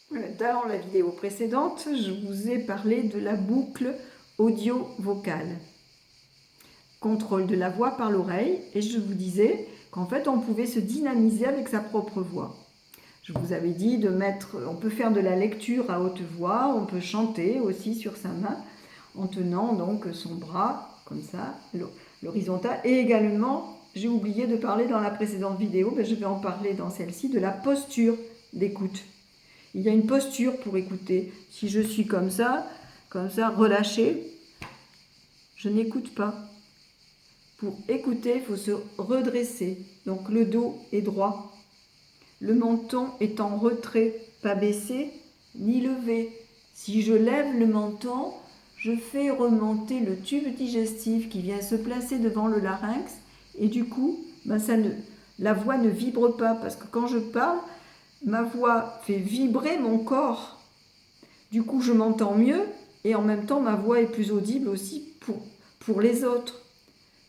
Dans la vidéo précédente, je vous ai parlé de la boucle audio-vocale, contrôle de la voix par l'oreille, et je vous disais qu'en fait on pouvait se dynamiser avec sa propre voix. Je vous avais dit on peut faire de la lecture à haute voix, on peut chanter aussi sur sa main en tenant donc son bras comme ça, l'horizontal, et également, j'ai oublié de parler dans la précédente vidéo, mais je vais en parler dans celle-ci, de la posture d'écoute. Il y a une posture pour écouter. Si je suis comme ça, relâchée, je n'écoute pas. Pour écouter, il faut se redresser. Donc le dos est droit. Le menton est en retrait, pas baissé ni levé. Si je lève le menton, je fais remonter le tube digestif qui vient se placer devant le larynx et du coup, la voix ne vibre pas parce que quand je parle, ma voix fait vibrer mon corps. Du coup, je m'entends mieux et en même temps, ma voix est plus audible aussi pour les autres.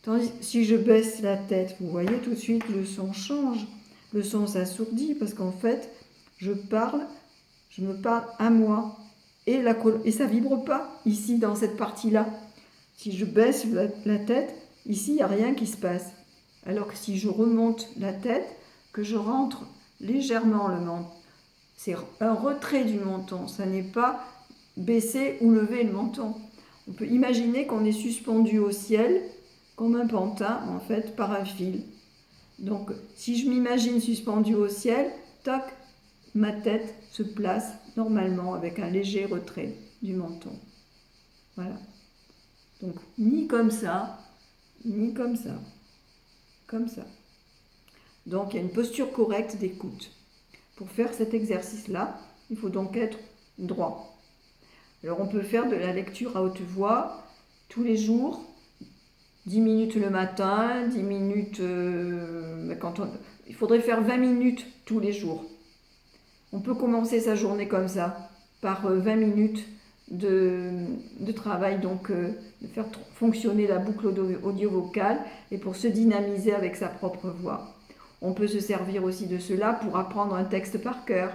Tandis si je baisse la tête, vous voyez tout de suite, le son change. Le son s'assourdit parce qu'en fait, je me parle à moi. Et ça ne vibre pas ici, dans cette partie-là. Si je baisse la tête, ici, il n'y a rien qui se passe. Alors que si je remonte la tête, que je rentre légèrement le menton, c'est un retrait du menton, ça n'est pas baisser ou lever le menton. On peut imaginer qu'on est suspendu au ciel, comme un pantin, en fait, par un fil. Donc, si je m'imagine suspendu au ciel, tac, ma tête se place normalement avec un léger retrait du menton. Voilà. Donc, ni comme ça, ni comme ça. Comme ça. Donc, il y a une posture correcte d'écoute. Pour faire cet exercice-là, il faut donc être droit. Alors, on peut faire de la lecture à haute voix tous les jours, 10 minutes le matin, 10 minutes... il faudrait faire 20 minutes tous les jours. On peut commencer sa journée comme ça, par 20 minutes de travail, donc de faire fonctionner la boucle audio-vocale et pour se dynamiser avec sa propre voix. On peut se servir aussi de cela pour apprendre un texte par cœur,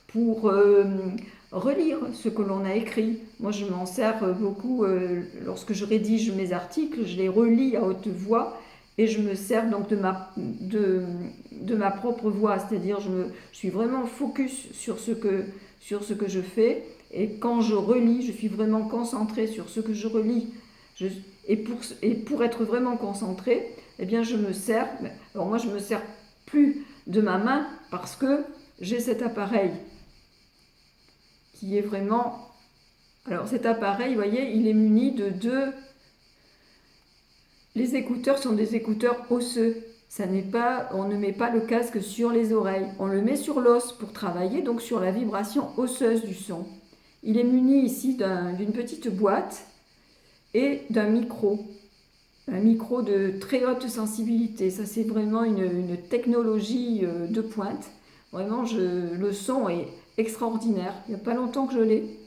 pour relire ce que l'on a écrit. Moi, je m'en sers beaucoup lorsque je rédige mes articles, je les relis à haute voix et je me sers donc de ma propre voix, c'est-à-dire je suis vraiment focus sur ce que je fais et quand je relis, je suis vraiment concentrée sur ce que je relis. Et pour être vraiment concentrée, eh bien je me sers, alors moi je me sers plus de ma main parce que j'ai cet appareil qui est vraiment... Alors cet appareil, vous voyez, il est muni de deux... Les écouteurs sont des écouteurs osseux. On ne met pas le casque sur les oreilles. On le met sur l'os pour travailler, donc sur la vibration osseuse du son. Il est muni ici d'une petite boîte et d'un micro. Un micro de très haute sensibilité. Ça, c'est vraiment une technologie de pointe. Vraiment, le son est extraordinaire. Il n'y a pas longtemps que je l'ai.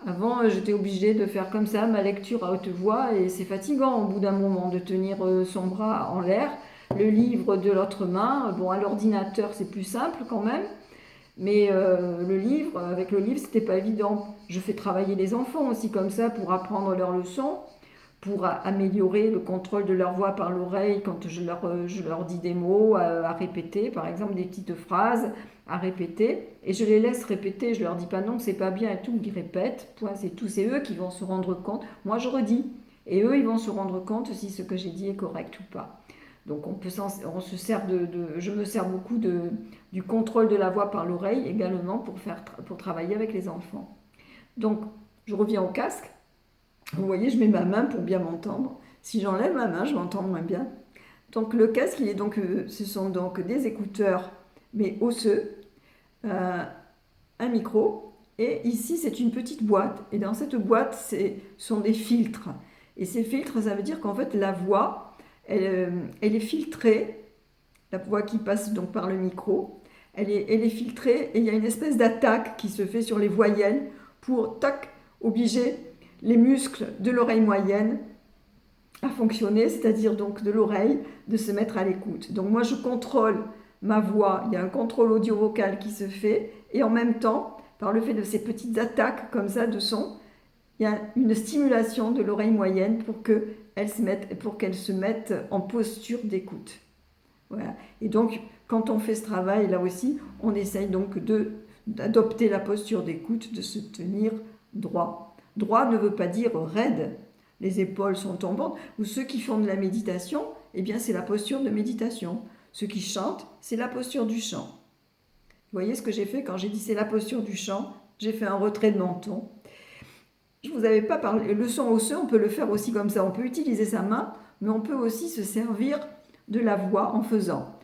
Avant, j'étais obligée de faire comme ça ma lecture à haute voix et c'est fatigant au bout d'un moment de tenir son bras en l'air, le livre de l'autre main. Bon, à l'ordinateur, c'est plus simple quand même, mais avec le livre, c'était pas évident. Je fais travailler les enfants aussi comme ça pour apprendre leurs leçons, pour améliorer le contrôle de leur voix par l'oreille quand je leur dis des mots à répéter, par exemple des petites phrases à répéter, et je les laisse répéter, je leur dis pas non, c'est pas bien et tout, ils répètent, point, c'est tout, c'est eux qui vont se rendre compte, moi je redis, et eux ils vont se rendre compte si ce que j'ai dit est correct ou pas. Donc je me sers beaucoup du contrôle de la voix par l'oreille également pour travailler avec les enfants. Donc je reviens au casque. Vous voyez, je mets ma main pour bien m'entendre. Si j'enlève ma main, je m'entends moins bien. Donc le casque, ce sont donc des écouteurs, mais osseux, un micro, et ici c'est une petite boîte. Et dans cette boîte, ce sont des filtres. Et ces filtres, ça veut dire qu'en fait la voix, elle est filtrée, la voix qui passe donc par le micro, elle est filtrée, et il y a une espèce d'attaque qui se fait sur les voyelles pour, tac, obliger les muscles de l'oreille moyenne à fonctionner, c'est-à-dire donc de l'oreille, de se mettre à l'écoute. Donc moi je contrôle ma voix, il y a un contrôle audio-vocal qui se fait, et en même temps, par le fait de ces petites attaques comme ça de son, il y a une stimulation de l'oreille moyenne pour qu'elle se mette en posture d'écoute. Voilà. Et donc, quand on fait ce travail, là aussi, on essaye donc d'adopter la posture d'écoute, de se tenir droit. Droit ne veut pas dire raide, les épaules sont tombantes. Ou ceux qui font de la méditation, eh bien c'est la posture de méditation. Ceux qui chantent, c'est la posture du chant. Vous voyez ce que j'ai fait quand j'ai dit c'est la posture du chant? J'ai fait un retrait de menton. Je ne vous avais pas parlé. Le son osseux, on peut le faire aussi comme ça. On peut utiliser sa main, mais on peut aussi se servir de la voix en faisant.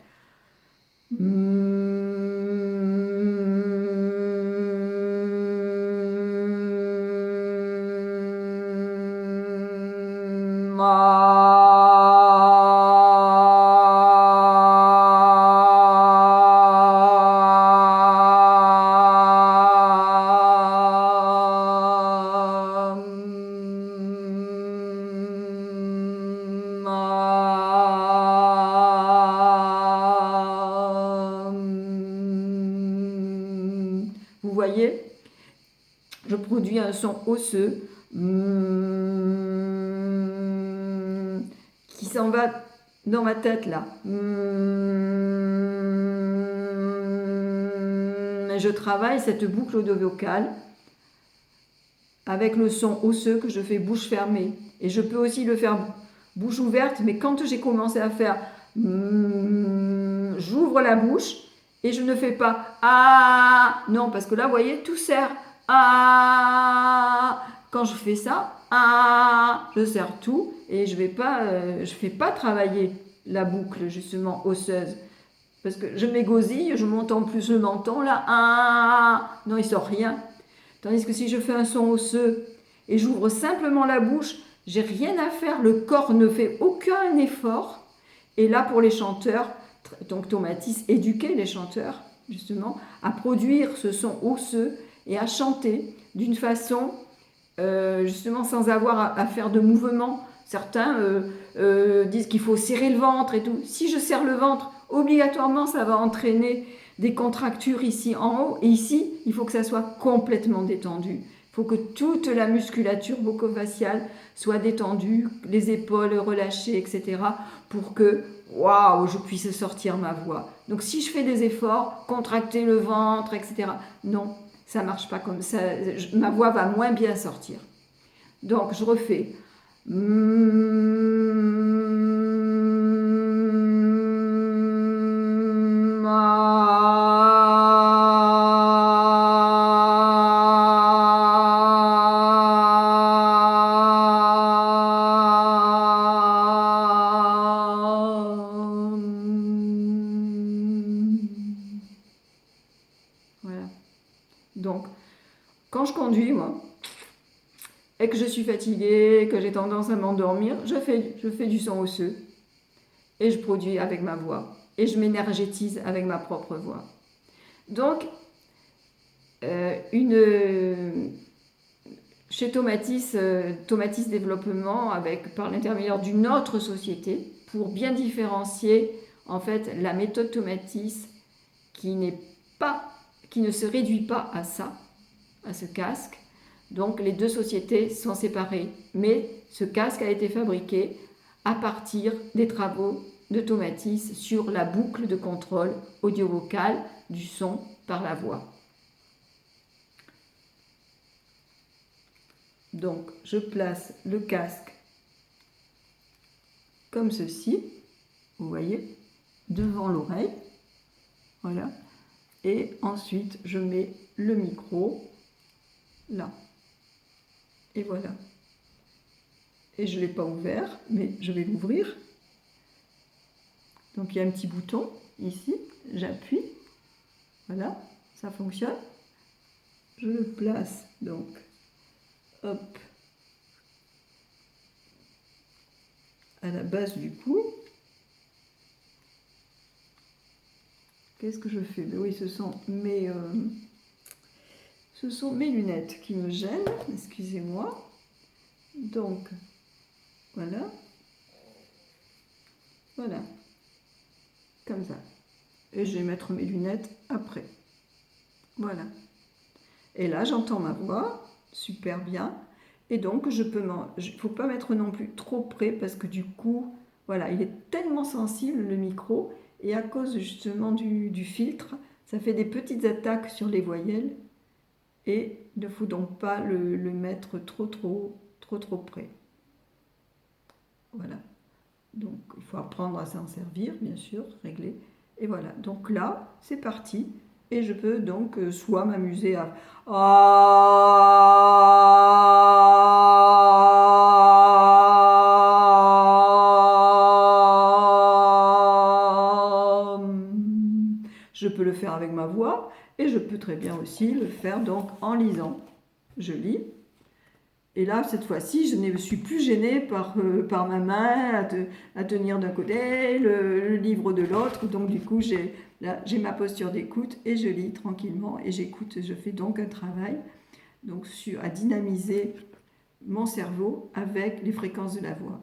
Vous voyez, je produis un son osseux qui s'en va dans ma tête là. Je travaille cette boucle audio-vocale avec le son osseux que je fais bouche fermée. Et je peux aussi le faire bouche ouverte, mais quand j'ai commencé à faire j'ouvre la bouche et je ne fais pas ah, non, parce que là, vous voyez, tout serre ah. Quand je fais ça, ah, je serre tout et je fais pas travailler la boucle justement osseuse. Parce que je m'égosille, je monte en plus le menton, là, ah, non, il sort rien. Tandis que si je fais un son osseux et j'ouvre simplement la bouche, j'ai rien à faire, le corps ne fait aucun effort. Et là, pour les chanteurs, donc Tomatis éduquait les chanteurs, justement, à produire ce son osseux et à chanter d'une façon, justement, sans avoir à faire de mouvements. Certains disent qu'il faut serrer le ventre et tout. Si je serre le ventre, obligatoirement, ça va entraîner des contractures ici en haut. Et ici, il faut que ça soit complètement détendu. Il faut que toute la musculature bucco-faciale soit détendue, les épaules relâchées, etc. pour que, waouh, je puisse sortir ma voix. Donc si je fais des efforts, contracter le ventre, etc. Non, ça ne marche pas comme ça. Ma voix va moins bien sortir. Donc je refais. Voilà. Donc, quand je conduis, moi, et que je suis fatiguée, que j'ai tendance à m'endormir, je fais du son osseux et je produis avec ma voix et je m'énergétise avec ma propre voix. Donc, chez Tomatis Développement, par l'intermédiaire d'une autre société, pour bien différencier en fait la méthode Tomatis qui ne se réduit pas à ça, à ce casque. Donc les deux sociétés sont séparées, mais ce casque a été fabriqué à partir des travaux de Tomatis sur la boucle de contrôle audio-vocal du son par la voix. Donc je place le casque comme ceci, vous voyez, devant l'oreille, voilà, et ensuite je mets le micro là. Et voilà. Et je ne l'ai pas ouvert, mais je vais l'ouvrir. Donc il y a un petit bouton ici, j'appuie. Voilà, ça fonctionne. Je le place donc, hop, à la base du cou. Qu'est-ce que je fais? Oui, ce sont mes lunettes qui me gênent, excusez-moi. Donc, voilà. Voilà. Comme ça. Et je vais mettre mes lunettes après. Voilà. Et là, j'entends ma voix, super bien. Et donc, il ne faut pas mettre non plus trop près parce que du coup, voilà, il est tellement sensible le micro. Et à cause justement du filtre, ça fait des petites attaques sur les voyelles. Et il ne faut donc pas le mettre trop près. Voilà. Donc, il faut apprendre à s'en servir, bien sûr, régler. Et voilà. Donc là, c'est parti. Et je peux donc soit m'amuser à... Je peux le faire avec ma voix et je peux très bien aussi le faire donc en lisant. Je lis. Et là, cette fois-ci, je ne suis plus gênée par ma main à tenir d'un côté, le livre de l'autre. Donc du coup, j'ai ma posture d'écoute et je lis tranquillement et j'écoute. Je fais donc un travail donc, à dynamiser mon cerveau avec les fréquences de la voix.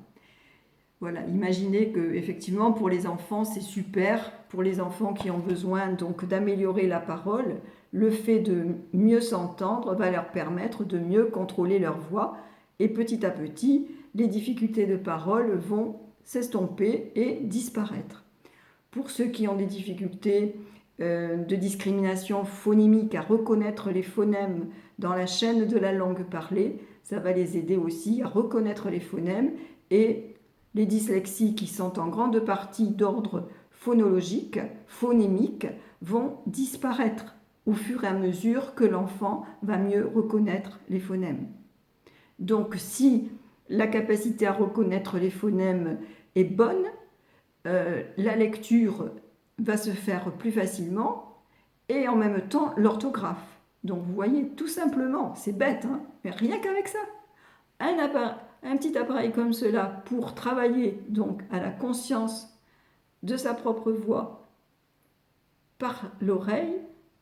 Voilà, imaginez que effectivement pour les enfants c'est super, pour les enfants qui ont besoin donc d'améliorer la parole, le fait de mieux s'entendre va leur permettre de mieux contrôler leur voix et petit à petit les difficultés de parole vont s'estomper et disparaître. Pour ceux qui ont des difficultés de discrimination phonimique à reconnaître les phonèmes dans la chaîne de la langue parlée, ça va les aider aussi à reconnaître les phonèmes et les dyslexies qui sont en grande partie d'ordre phonologique, phonémique, vont disparaître au fur et à mesure que l'enfant va mieux reconnaître les phonèmes. Donc si la capacité à reconnaître les phonèmes est bonne, la lecture va se faire plus facilement et en même temps l'orthographe. Donc vous voyez, tout simplement, c'est bête, hein, mais rien qu'avec ça. Un petit appareil comme cela pour travailler donc à la conscience de sa propre voix par l'oreille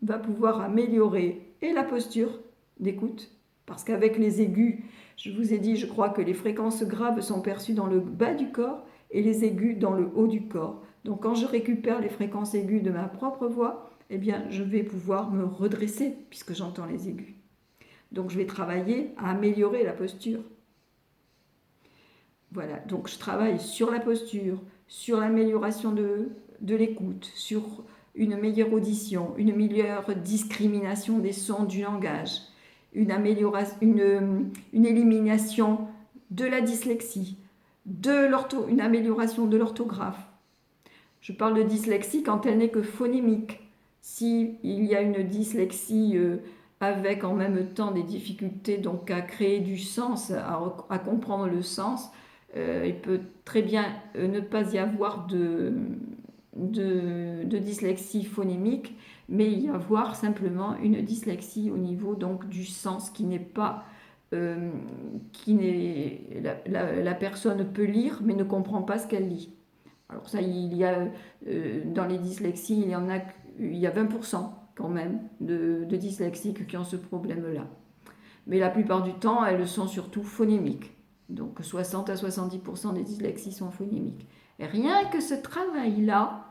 va pouvoir améliorer et la posture d'écoute, parce qu'avec les aigus, je vous ai dit, je crois que les fréquences graves sont perçues dans le bas du corps et les aigus dans le haut du corps. Donc quand je récupère les fréquences aiguës de ma propre voix, eh bien je vais pouvoir me redresser puisque j'entends les aigus. Donc je vais travailler à améliorer la posture. Voilà, donc je travaille sur la posture, sur l'amélioration de l'écoute, sur une meilleure audition, une meilleure discrimination des sons du langage, une élimination de la dyslexie, une amélioration de l'orthographe. Je parle de dyslexie quand elle n'est que phonémique. S'il y a une dyslexie avec en même temps des difficultés donc à créer du sens, à comprendre le sens, il peut très bien ne pas y avoir de dyslexie phonémique, mais y avoir simplement une dyslexie au niveau donc du sens qui n'est pas la personne peut lire mais ne comprend pas ce qu'elle lit. Alors ça, il y a dans les dyslexies, il y a 20% quand même de dyslexiques qui ont ce problème-là. Mais la plupart du temps, elles sont surtout phonémiques. Donc 60 à 70% des dyslexies sont phonémiques. Et rien que ce travail-là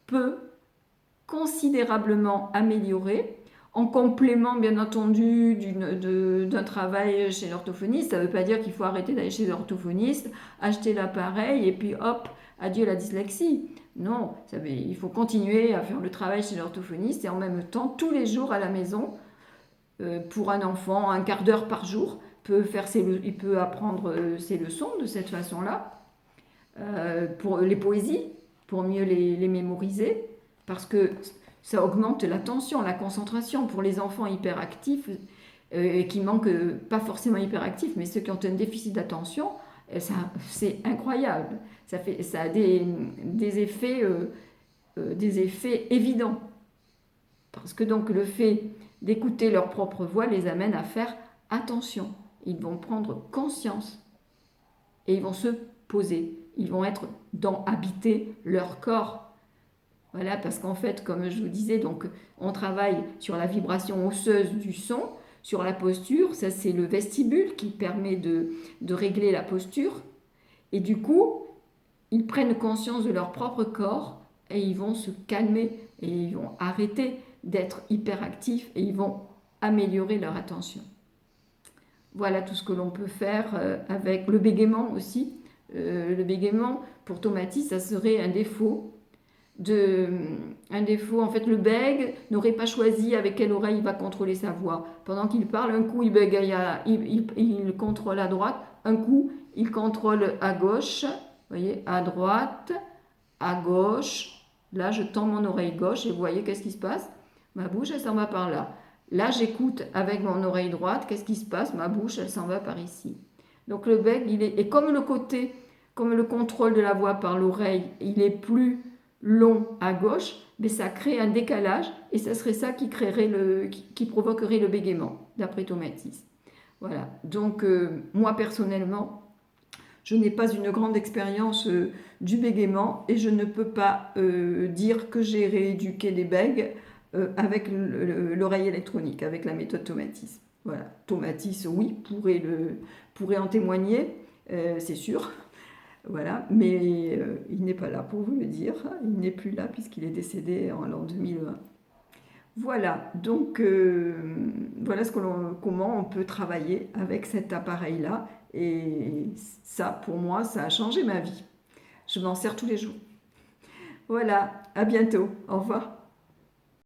peut considérablement améliorer, en complément bien entendu d'un travail chez l'orthophoniste. Ça ne veut pas dire qu'il faut arrêter d'aller chez l'orthophoniste, acheter l'appareil et puis hop, adieu la dyslexie. Non, il faut continuer à faire le travail chez l'orthophoniste et en même temps, tous les jours à la maison, pour un enfant, un quart d'heure par jour, il peut apprendre ses leçons de cette façon-là, pour les poésies, pour mieux les mémoriser, parce que ça augmente l'attention, la concentration pour les enfants hyperactifs, qui manquent, pas forcément hyperactifs, mais ceux qui ont un déficit d'attention, c'est incroyable. Ça a des effets évidents. Parce que donc le fait d'écouter leur propre voix les amène à faire attention. Ils vont prendre conscience et ils vont se poser. Ils vont habiter leur corps. Voilà, parce qu'en fait, comme je vous disais, donc, on travaille sur la vibration osseuse du son, sur la posture. Ça, c'est le vestibule qui permet de régler la posture. Et du coup, ils prennent conscience de leur propre corps et ils vont se calmer et ils vont arrêter d'être hyperactifs et ils vont améliorer leur attention. Voilà tout ce que l'on peut faire avec le bégaiement aussi. Le bégaiement, pour Tomatis, ça serait un défaut. En fait, le bègue n'aurait pas choisi avec quelle oreille il va contrôler sa voix. Pendant qu'il parle, un coup il bégaye, il contrôle à droite, un coup il contrôle à gauche, vous voyez, à droite, à gauche. Là, je tends mon oreille gauche et vous voyez qu'est-ce qui se passe? Ma bouche, elle s'en va par là. Là, j'écoute avec mon oreille droite, qu'est-ce qui se passe? Ma bouche, elle s'en va par ici. Donc le bec, et comme le contrôle de la voix par l'oreille, il est plus long à gauche, mais ça crée un décalage et ça serait ça qui provoquerait le bégaiement, d'après Tomatis. Voilà, donc moi personnellement, je n'ai pas une grande expérience du bégaiement et je ne peux pas dire que j'ai rééduqué des bègues avec l'oreille électronique, avec la méthode Tomatis. Voilà, Tomatis, oui, pourrait en témoigner, c'est sûr. Voilà, mais il n'est pas là pour vous le dire. Il n'est plus là puisqu'il est décédé en l'an 2020. Voilà, donc voilà comment on peut travailler avec cet appareil-là. Et ça, pour moi, ça a changé ma vie. Je m'en sers tous les jours. Voilà, à bientôt. Au revoir.